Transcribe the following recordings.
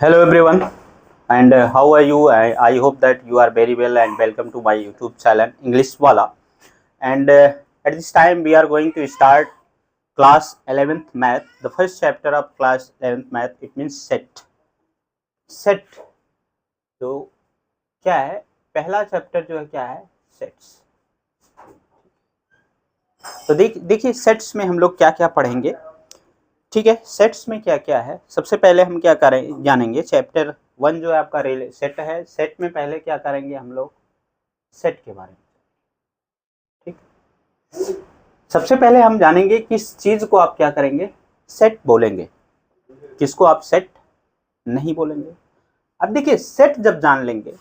Hello everyone, and how are you? I hope that you are very well and welcome to my YouTube channel English Wala. And at this time we are going to start class 11th math. The first chapter of class 11th math, it means set. Set तो क्या है? पहला chapter जो है क्या है? Sets. तो देखिए सेट्स में हम लोग क्या क्या पढ़ेंगे. ठीक है, सेट्स में क्या क्या है. सबसे पहले हम क्या करें जानेंगे. चैप्टर 1 जो है आपका सेट है. सेट में पहले क्या करेंगे हम लोग? सेट के बारे में. ठीक, सबसे पहले हम जानेंगे किस चीज को आप क्या करेंगे? सेट बोलेंगे. किसको आप सेट नहीं बोलेंगे? अब देखिए सेट जब जान लेंगे,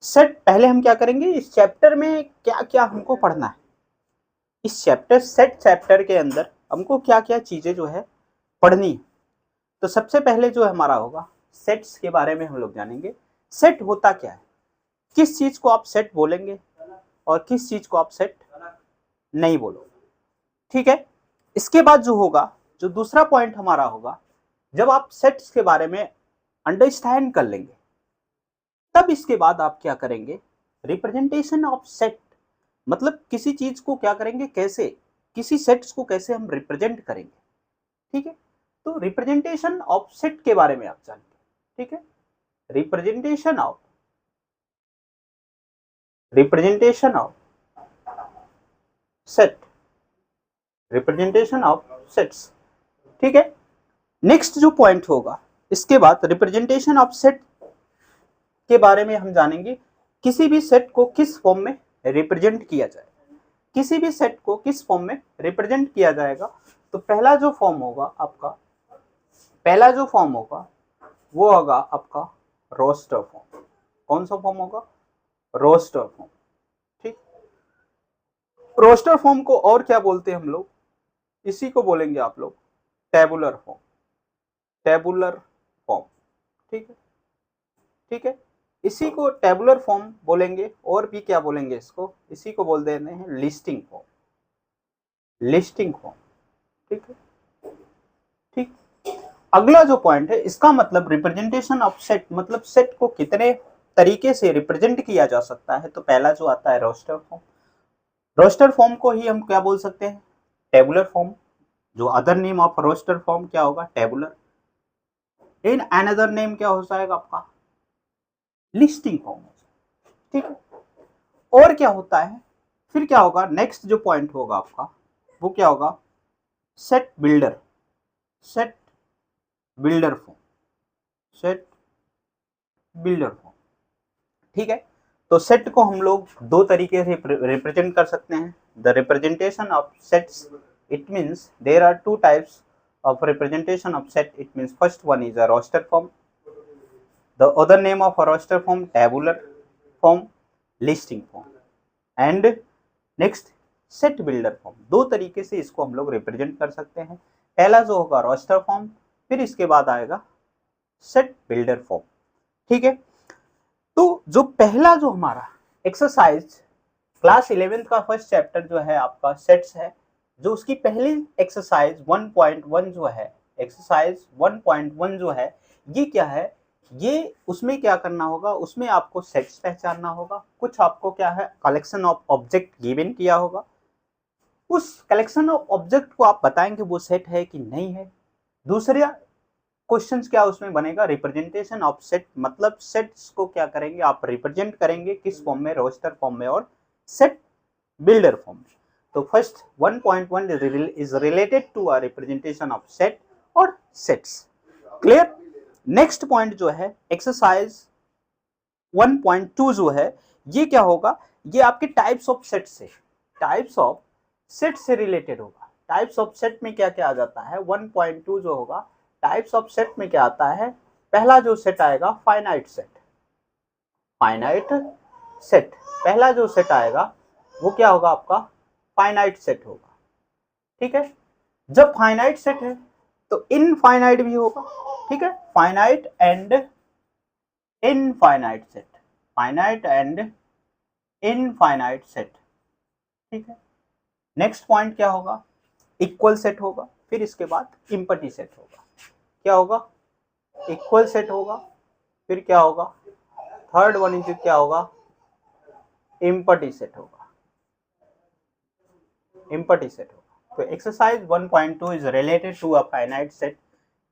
सेट पहले हम क्या करेंगे, इस चैप्टर में क्या क्या हमको पढ़ना है. इस चैप्टर सेट चैप्टर के अंदर हमको क्या क्या चीजें जो है पढ़नी है. तो सबसे पहले जो हमारा होगा सेट्स के बारे में हम लोग जानेंगे. सेट होता क्या है, किस चीज को आप सेट बोलेंगे और किस चीज को आप सेट नहीं बोलोगे. ठीक है, इसके बाद जो होगा, जो दूसरा पॉइंट हमारा होगा, जब आप सेट्स के बारे में अंडरस्टैंड कर लेंगे तब इसके बाद आप क्या करेंगे? रिप्रेजेंटेशन ऑफ सेट, मतलब किसी चीज को क्या करेंगे, कैसे किसी सेट्स को कैसे हम रिप्रेजेंट करेंगे. ठीक है, तो रिप्रेजेंटेशन ऑफ सेट के बारे में आप जानेंगे. ठीक है, representation of set, representation of sets. ठीक है, नेक्स्ट जो पॉइंट होगा इसके बाद रिप्रेजेंटेशन ऑफ सेट के बारे में हम जानेंगे. किसी भी सेट को किस फॉर्म में रिप्रेजेंट किया जाए, किसी भी सेट को किस फॉर्म में रिप्रेजेंट किया जाएगा. तो पहला जो फॉर्म होगा आपका, पहला जो फॉर्म होगा वो होगा आपका रोस्टर फॉर्म. कौन सा फॉर्म होगा? Roster form. ठीक, रोस्टर फॉर्म को और क्या बोलते हैं हम लोग? इसी को बोलेंगे आप लोग टेबुलर फॉर्म. Tabular form. ठीक है, ठीक है, इसी को टेबुलर फॉर्म बोलेंगे. और भी क्या बोलेंगे इसको? इसी को बोल देते हैं लिस्टिंग फॉर्म. Listing form. ठीक है, ठीक. अगला जो पॉइंट है, इसका मतलब रिप्रेजेंटेशन ऑफ सेट, मतलब सेट को कितने तरीके से रिप्रेजेंट किया जा सकता है. तो पहला जो आता है रोस्टर फॉर्म. रोस्टर फॉर्म को ही हम क्या बोल सकते हैं? Tabular form. जो other name of roster form क्या होगा? टेबुलर. इन अनदर नेम क्या हो जाएगा आपका? Listing form. ठीक है, और क्या होता है? फिर क्या होगा? नेक्स्ट जो पॉइंट होगा आपका वो क्या होगा? Set builder. Set builder form. Set builder form. ठीक है, तो सेट को हम लोग दो तरीके से रिप्रेजेंट कर सकते हैं. The representation of sets, it means there are two types of representation of set. It means first one is a roster form, the other name of a roster form tabular form, listing form, and next set builder form. दो तरीके से इसको हम लोग represent कर सकते हैं. पहला जो होगा रोस्टर फॉर्म, फिर इसके बाद आएगा सेट बिल्डर फॉर्म. ठीक है, तो जो पहला जो हमारा एक्सरसाइज क्लास 11th का फर्स्ट चैप्टर जो है आपका सेट्स है, जो उसकी पहली एक्सरसाइज 1.1 जो है, एक्सरसाइज 1.1 जो है, ये क्या है? ये उसमें क्या करना होगा? उसमें आपको सेट्स पहचानना होगा. कुछ आपको क्या है, कलेक्शन ऑफ ऑब्जेक्ट गिवन किया होगा. उस कलेक्शन ऑफ ऑब्जेक्ट को आप बताएंगे वो सेट है कि नहीं है. दूसरा क्वेश्चंस क्या उसमें बनेगा? रिप्रेजेंटेशन ऑफ सेट, मतलब सेट्स को क्या करेंगे आप? रिप्रेजेंट करेंगे किस फॉर्म में? रोस्टर फॉर्म में और सेट बिल्डर फॉर्म में. तो first 1.1 is related to a representation of set और sets. क्लियर? नेक्स्ट पॉइंट जो है एक्सरसाइज 1.2 जो है, ये क्या होगा? ये आपके टाइप्स ऑफ सेट से, टाइप्स ऑफ सेट से रिलेटेड होगा. टाइप्स ऑफ सेट में क्या क्या आ जाता है? 1.2 जो होगा, टाइप्स ऑफ सेट में क्या आता है? पहला जो सेट आएगा फाइनाइट सेट. फाइनाइट सेट, पहला जो सेट आएगा वो क्या होगा आपका? फाइनाइट सेट होगा. ठीक है, जब फाइनाइट सेट है तो इनफाइनाइट भी होगा. ठीक है, finite and infinite set, finite and infinite set. ठीक है, नेक्स्ट पॉइंट क्या होगा? इक्वल सेट होगा. फिर इसके बाद इम्पटी सेट होगा. क्या होगा? इक्वल सेट होगा, फिर क्या होगा, थर्ड वन इज क्या होगा, एम्प्टी सेट होगा, एम्प्टी सेट होगा। तो exercise 1.2 is related to a finite set,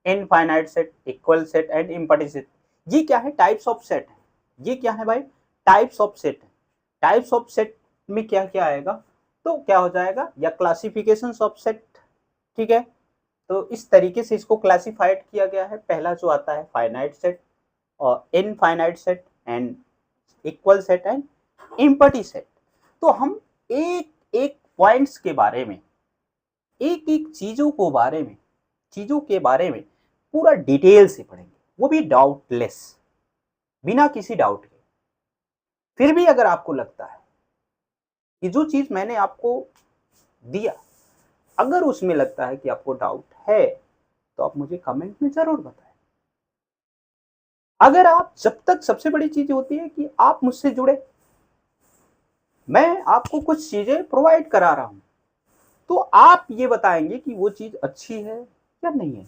infinite set, equal set and empty set. ये क्या है, टाइप्स ऑफ सेट है। ये क्या है भाई, टाइप्स ऑफ सेट है। टाइप्स ऑफ सेट में क्या क्या आएगा, तो क्या हो जाएगा, या क्लासिफिकेशन ऑफ सेट, ठीक है। तो इस तरीके से इसको क्लासिफाइड किया गया है। पहला जो आता है फाइनाइट सेट और infinite set and equal set and empty set. तो हम एक एक पॉइंट्स के बारे में, एक एक चीजों के बारे में पूरा डिटेल से पढ़ेंगे, वो भी डाउटलेस, बिना किसी डाउट के। फिर भी अगर आपको लगता है कि जो चीज मैंने आपको दिया, अगर उसमें लगता है कि आपको डाउट है, तो आप मुझे कमेंट में जरूर बताएं। अगर आप, जब तक सबसे बड़ी चीज होती है कि आप मुझसे जुड़े, मैं आपको कुछ चीजें प्रोवाइड करा रहा हूं, तो आप ये बताएंगे कि वो चीज अच्छी है या नहीं है,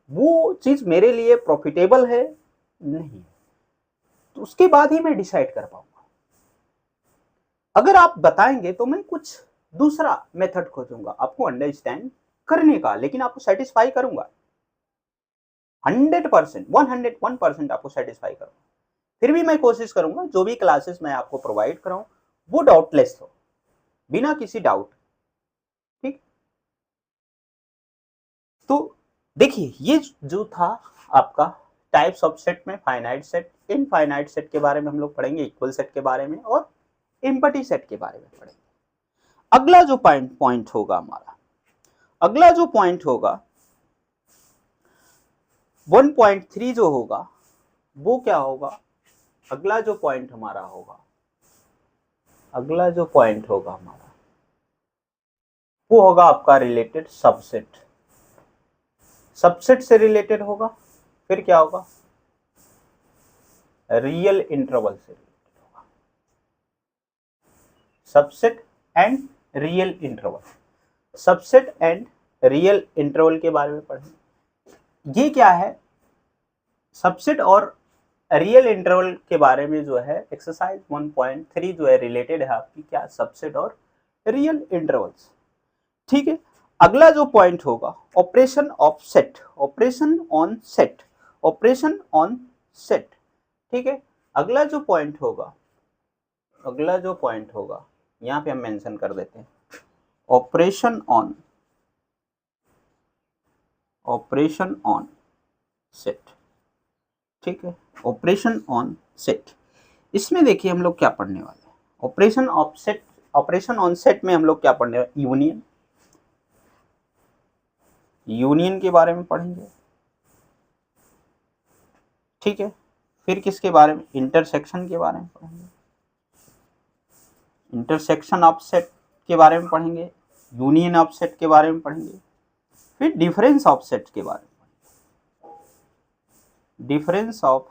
वो चीज मेरे लिए प्रॉफिटेबल है नहीं है, तो उसके बाद ही मैं डिसाइड कर पाऊंगा। अगर आप बताएंगे तो मैं कुछ दूसरा मेथड खोजूंगा आपको अंडरस्टैंड करने का, लेकिन आपको सेटिस्फाई करूंगा 100%, 101% आपको सेटिस्फाई करूंगा। फिर भी मैं कोशिश करूंगा जो भी क्लासेस मैं आपको प्रोवाइड कराऊं वो डाउटलेस हो, बिना किसी डाउट, ठीक। तो देखिए, ये जो था आपका टाइप्स ऑफ सेट में फाइनाइट सेट, इनफाइनाइट सेट के बारे में हम लोग पढ़ेंगे, इक्वल सेट के बारे में और एम्प्टी सेट के बारे में पढ़ेंगे। अगला जो पॉइंट होगा हमारा, अगला जो पॉइंट होगा 1.3 जो होगा वो क्या होगा, अगला जो पॉइंट हमारा होगा, अगला जो पॉइंट होगा हमारा वो होगा आपका रिलेटेड सबसेट, सबसेट से रिलेटेड होगा। फिर क्या होगा, रियल इंटरवल से रिलेटेड होगा, subset and real interval, subset and real interval के बारे में पढ़ेंगे। ये क्या है, सबसेट और रियल इंटरवल के बारे में जो है एक्सरसाइज 1.3 जो है रिलेटेड है आपकी क्या, सबसेट और रियल इंटरवल्स, ठीक है। अगला जो पॉइंट होगा operation of set, operation on set, operation on set, ठीक है। अगला जो पॉइंट होगा, अगला जो पॉइंट होगा यहाँ पे हम मेंशन कर देते हैं, operation on, operation on set, ठीक है, ऑपरेशन ऑन सेट। इसमें देखिए हम लोग क्या पढ़ने वाले हैं, operation of set, operation on set में हम लोग क्या पढ़ने वाले, यूनियन, यूनियन के बारे में पढ़ेंगे, ठीक है। फिर किसके बारे में, इंटरसेक्शन के बारे में पढ़ेंगे, इंटरसेक्शन ऑफ सेट के बारे में पढ़ेंगे, यूनियन ऑफ सेट के बारे में पढ़ेंगे, फिर डिफरेंस ऑफ सेट के बारे में, डिफरेंस ऑफ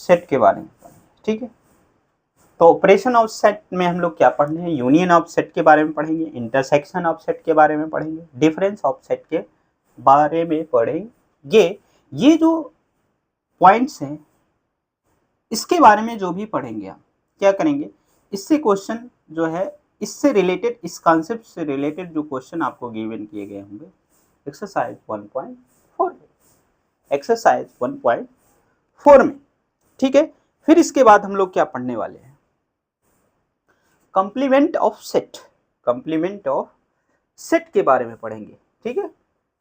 सेट के बारे में पढ़ेंगे, ठीक है। तो ऑपरेशन ऑफ सेट में हम लोग क्या पढ़ने हैं, यूनियन ऑफ सेट के बारे में पढ़ेंगे, इंटरसेक्शन ऑफ सेट के बारे में पढ़ेंगे, डिफरेंस ऑफ सेट के बारे में पढ़ेंगे। ये जो पॉइंट्स हैं इसके बारे में जो भी पढ़ेंगे हम क्या करेंगे, इससे क्वेश्चन जो है, इससे रिलेटेड, इस कॉन्सेप्ट से रिलेटेड जो क्वेश्चन आपको गिवन किए गए होंगे एक्सरसाइज 1.4 में, एक्सरसाइज 1.4 में, ठीक है। फिर इसके बाद हम लोग क्या पढ़ने वाले हैं, complement of set, complement of set के बारे में पढ़ेंगे, ठीक है,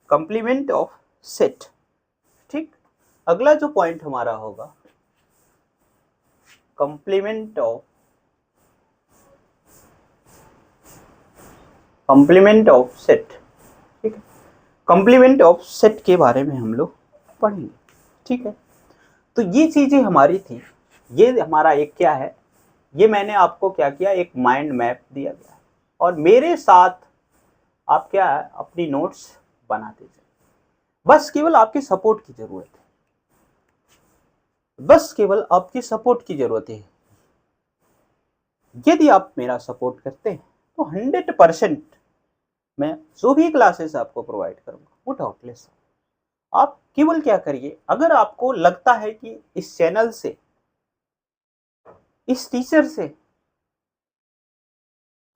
कंप्लीमेंट ऑफ सेट, ठीक। अगला जो पॉइंट हमारा होगा complement of, complement of set, ठीक है, कंप्लीमेंट ऑफ सेट के बारे में हम लोग पढ़ेंगे, ठीक है। तो ये चीजें हमारी थी, ये हमारा एक क्या है, ये मैंने आपको क्या किया, एक माइंड मैप दिया गया और मेरे साथ आप क्या है अपनी नोट्स बनाते जाए, बस केवल आपकी सपोर्ट की जरूरत है, बस केवल आपकी सपोर्ट की जरूरत है। यदि आप मेरा सपोर्ट करते हैं तो 100% मैं जो भी क्लासेस आपको प्रोवाइड करूंगा वो डाउटलेस। आप केवल क्या करिए, अगर आपको लगता है कि इस चैनल से, इस टीचर से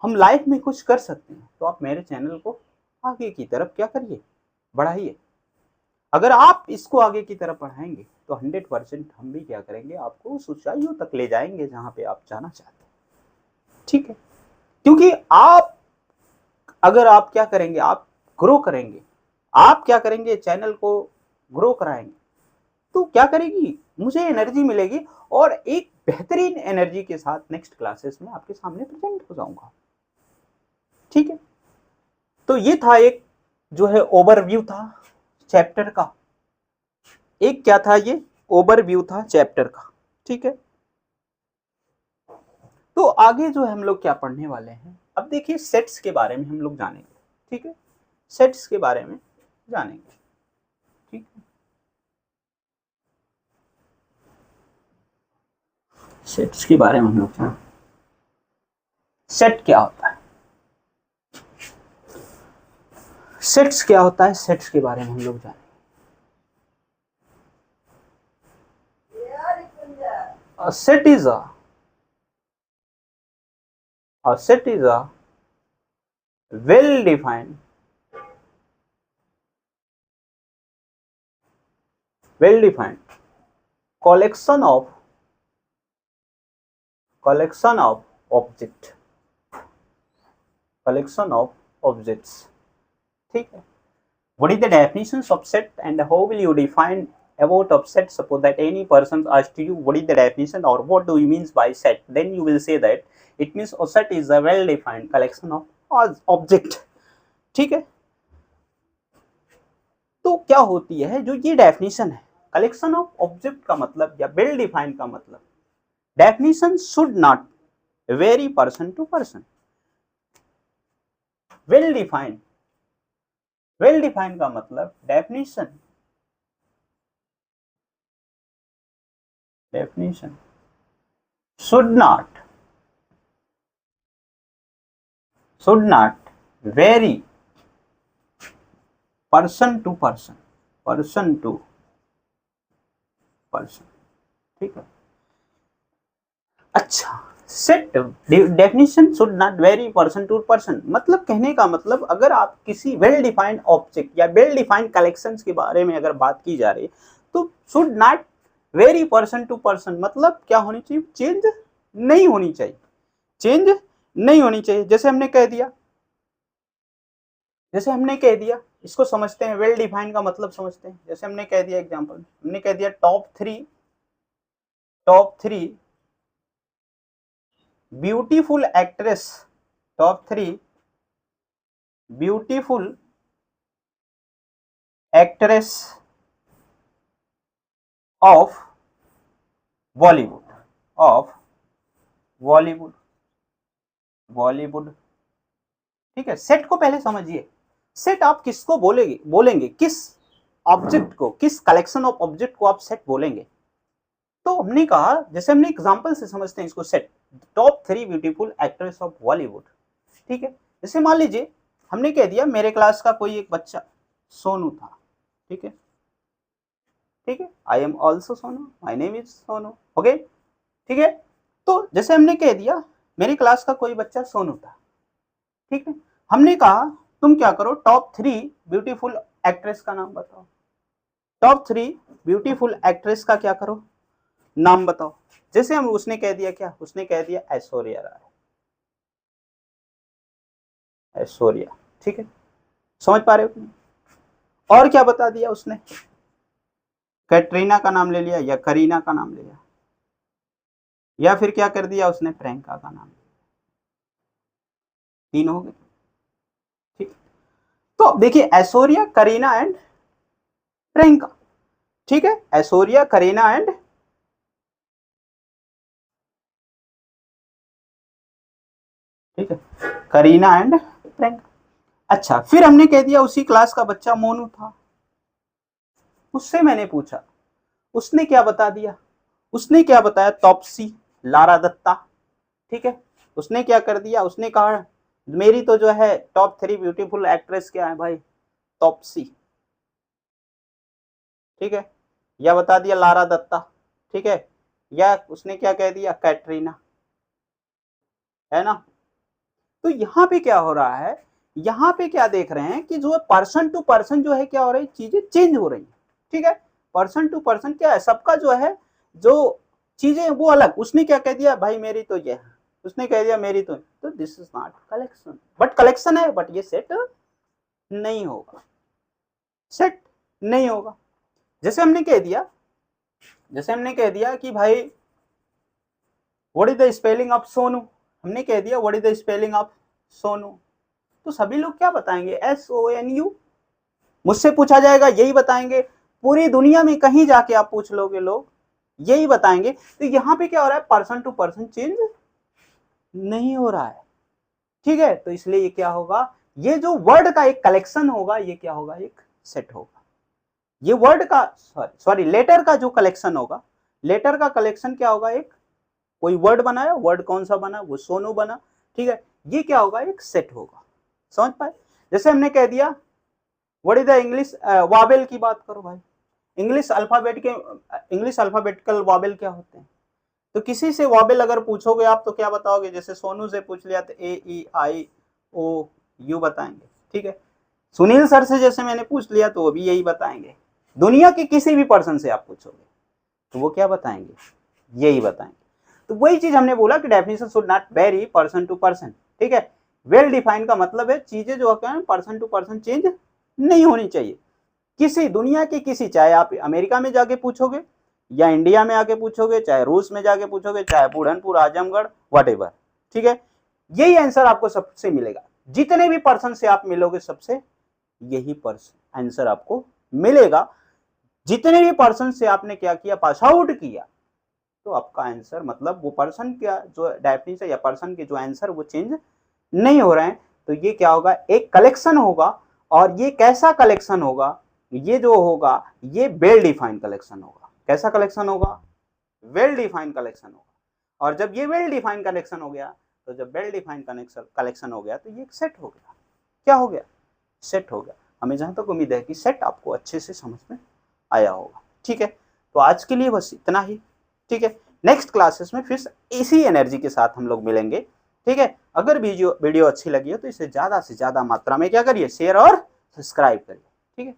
हम लाइफ में कुछ कर सकते हैं, तो आप मेरे चैनल को आगे की तरफ क्या करिए, बढ़ाइए। अगर आप इसको आगे की तरफ बढ़ाएंगे तो 100% हम भी क्या करेंगे, आपको उस ऊंचाइयों तक ले जाएंगे जहां पे आप जाना चाहते हैं। ठीक है, क्योंकि आप, अगर आप क्या करेंगे, आप ग्रो करेंगे, आप क्या करेंगे, चैनल को ग्रो कराएंगे, तो क्या करेगी, मुझे एनर्जी मिलेगी और एक बेहतरीन एनर्जी के साथ नेक्स्ट क्लासेस में आपके सामने प्रेजेंट हो जाऊंगा। ठीक है, तो ये था एक जो है ओवरव्यू था चैप्टर का, एक क्या था, ये ओवरव्यू था चैप्टर का। ठीक है, तो आगे जो है हम लोग क्या पढ़ने वाले हैं, अब देखिए सेट्स के बारे में हम लोग जानेंगे। ठीक है, सेट्स के बारे में जानेंगे। ठीक है, सेट्स के बारे में हम लोग जानेंगे। सेट क्या होता है, सेट्स क्या होता है, सेट्स के बारे में हम लोग जानेंगे। A set is a set is a well defined collection of objects, ठीक है। What is the definitions of set and how will you define about of set? Suppose that any person asks to you what is the definition or what do you means by set, then you will say that it means a set is a well defined collection of object। ठीक है, तो क्या होती है जो ये definition है, collection of object का मतलब या वेल डिफाइंड का मतलब, definition should not vary person to person. Well defined का मतलब definition should not vary person to person। ठीक है, अच्छा, set definition should not vary person to person, मतलब कहने का मतलब अगर आप किसी वेल डिफाइंड ऑब्जेक्ट या वेल डिफाइंड कलेक्शंस के बारे में अगर बात की जा रही तो should not vary person to person, मतलब क्या होनी चाहिए, चेंज नहीं होनी चाहिए, जैसे हमने कह दिया, इसको समझते हैं, वेल डिफाइंड का मतलब समझते हैं। जैसे हमने कह दिया, एग्जांपल हमने कह दिया top three beautiful actress, top 3 beautiful actress of Bollywood. ठीक है, सेट को पहले समझिए, सेट आप किसको बोलेंगे, किस ऑब्जेक्ट को, किस कलेक्शन ऑफ ऑब्जेक्ट को आप सेट बोलेंगे। तो हमने कहा, जैसे हमने एग्जांपल से समझते हैं इसको, set top 3 beautiful actress of Bollywood. ठीक है, जैसे मान लीजिए हमने कह दिया मेरे क्लास का कोई एक बच्चा सोनू था। ठीक है, I am also Sonu, my name is Sonu. Okay, ठीक है, तो जैसे हमने कह दिया मेरी क्लास का कोई बच्चा सोनू था। ठीक है, हमने कहा तुम क्या करो, टॉप 3 ब्यूटीफुल एक्ट्रेस का नाम बताओ, टॉप 3 ब्यूटीफुल एक्ट्रेस का क्या करो, नाम बताओ। जैसे हम, उसने कह दिया क्या, उसने कह दिया ऐश्वर्या राय, ऐश्वर्या। ठीक है, समझ पा रहे हो? और क्या बता दिया उसने, कैटरीना का नाम ले लिया या करीना का नाम ले लिया, या फिर क्या कर दिया उसने, प्रियंका का नाम। 3 हो गए। ठीक, तो अब देखिए ऐश्वर्या, करीना एंड प्रियंका। ठीक है, ऐश्वर्या, करीना एंड, ठीक है, करीना एंड प्रियंका। अच्छा, फिर हमने कह दिया उसी क्लास का बच्चा मोनू था, उससे मैंने पूछा, उसने क्या बता दिया, उसने क्या बताया, तोप्सी, लारा दत्ता। ठीक है, उसने क्या कर दिया, उसने कहा मेरी तो जो है टॉप 3 ब्यूटीफुल एक्ट्रेस क्या है भाई, तोप्सी, ठीक है, या बता दिया लारा दत्ता, ठीक है, या उसने क्या कह दिया कैटरीना, है ना। तो यहाँ पे क्या हो रहा है, यहाँ पे क्या देख रहे हैं कि जो पर्सन टू पर्सन जो है क्या हो रही है, चीजें चेंज हो रही है, ठीक है। पर्सन टू पर्सन क्या है, सबका जो है जो चीजें वो अलग, उसने क्या कह दिया भाई मेरी तो ये है, उसने कह दिया मेरी तो this is not collection, but collection है, बट ये सेट नहीं होगा, सेट नहीं होगा। जैसे हमने कह दिया, जैसे हमने कह दिया कि भाई what is the spelling of Sonu, हमने कह दिया what is the spelling of Sonu, तो सभी लोग क्या बताएंगे, SONU, मुझसे पूछा जाएगा यही बताएंगे, पूरी दुनिया में कहीं जाके आप पूछ लोगे लोग यही बताएंगे। तो यहाँ पे क्या हो रहा है, पर्सन टू पर्सन चेंज नहीं हो रहा है, ठीक है। तो इसलिए ये क्या होगा, ये जो वर्ड का एक कलेक्शन होगा ये क्या होगा, एक सेट होगा। ये वर्ड का सॉरी लेटर का जो कलेक्शन होगा, लेटर का कलेक्शन क्या होगा, एक कोई वर्ड बनाया, वर्ड कौन सा बना, वो सोनू बना, ठीक है, ये क्या होगा, एक सेट होगा, समझ पाए। जैसे हमने कह दिया what is the English Wavell की बात करो भाई, इंग्लिश अल्फाबेटिकल वावेल क्या होते हैं, तो किसी से वावेल अगर पूछोगे आप तो क्या बताओगे, जैसे सोनू से पूछ लिया तो AEIOU बताएंगे, ठीक है। सुनील सर से जैसे मैंने पूछ लिया तो वो भी यही बताएंगे, दुनिया के किसी भी पर्सन से आप पूछोगे तो वो क्या बताएंगे, यही बताएंगे। तो वही चीज हमने बोला कि definition should not vary person to person, ठीक है। वेल डिफाइंड का मतलब है चीजें जो है पर्सन टू पर्सन चेंज नहीं होनी चाहिए, किसी दुनिया के किसी, चाहे आप अमेरिका में जाके पूछोगे या इंडिया में आके पूछोगे, चाहे रूस में जाके पूछोगे, चाहे बुढ़नपुर आजमगढ़ व्हाटएवर, ठीक है, यही आंसर आपको सबसे मिलेगा, जितने भी पर्सन से आप मिलोगे सबसे यही पर्सन आंसर आपको मिलेगा। जितने भी पर्सन से आपने क्या किया, पास आउट किया, तो आपका आंसर मतलब वो पर्सन का जो डेफिनेशन या पर्सन के जो आंसर वो चेंज नहीं हो रहे हैं। तो ये क्या होगा, एक कलेक्शन होगा, और ये कैसा कलेक्शन होगा, ये जो होगा ये वेल डिफाइंड कलेक्शन होगा। कैसा कलेक्शन होगा, वेल डिफाइंड कलेक्शन होगा। और जब ये वेल डिफाइंड कलेक्शन हो गया, तो जब वेल डिफाइंड कलेक्शन हो गया तो ये सेट हो गया, क्या हो गया, सेट हो गया। हमें जहां तक उम्मीद है कि सेट आपको अच्छे से समझ में आया होगा, ठीक है। तो आज के लिए बस इतना ही, ठीक है। नेक्स्ट क्लासेस में फिर इसी एनर्जी के साथ हम लोग मिलेंगे, ठीक है। अगर वीडियो अच्छी लगी हो तो इसे ज़्यादा से ज़्यादा मात्रा में क्या करिए, शेयर और सब्सक्राइब करिए, ठीक है।